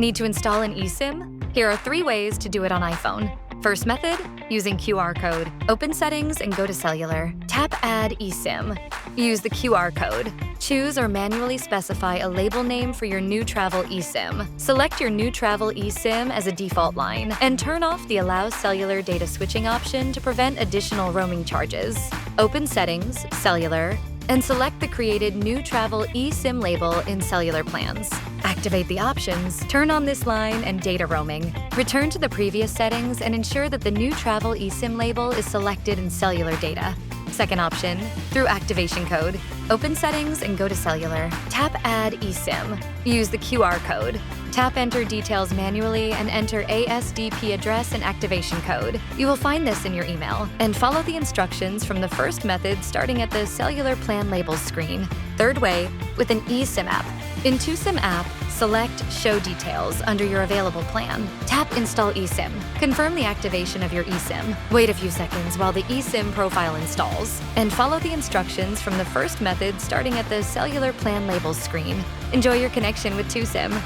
Need to install an eSIM? Here are 3 ways to do it on iPhone. First method, using QR code. Open Settings and go to Cellular. Tap Add eSIM. Use the QR code. Choose or manually specify a label name for your new travel eSIM. Select your new travel eSIM as a default line and turn off the Allow Cellular Data Switching option to prevent additional roaming charges. Open Settings, Cellular, and select the created new travel eSIM label in Cellular plans. Activate the options, turn on this line and data roaming. Return to the previous settings and ensure that the new travel eSIM label is selected in Cellular data. Second option, through activation code. Open Settings and go to Cellular. Tap Add eSIM. Use the QR code. Tap Enter details manually and enter ASDP address and activation code. You will find this in your email. And follow the instructions from the first method starting at the Cellular Plan Labels screen. Third way, with an eSIM app. In TooSIM app, select Show Details under your available plan. Tap Install eSIM. Confirm the activation of your eSIM. Wait a few seconds while the eSIM profile installs. And follow the instructions from the first method starting at the Cellular Plan Labels screen. Enjoy your connection with TooSIM.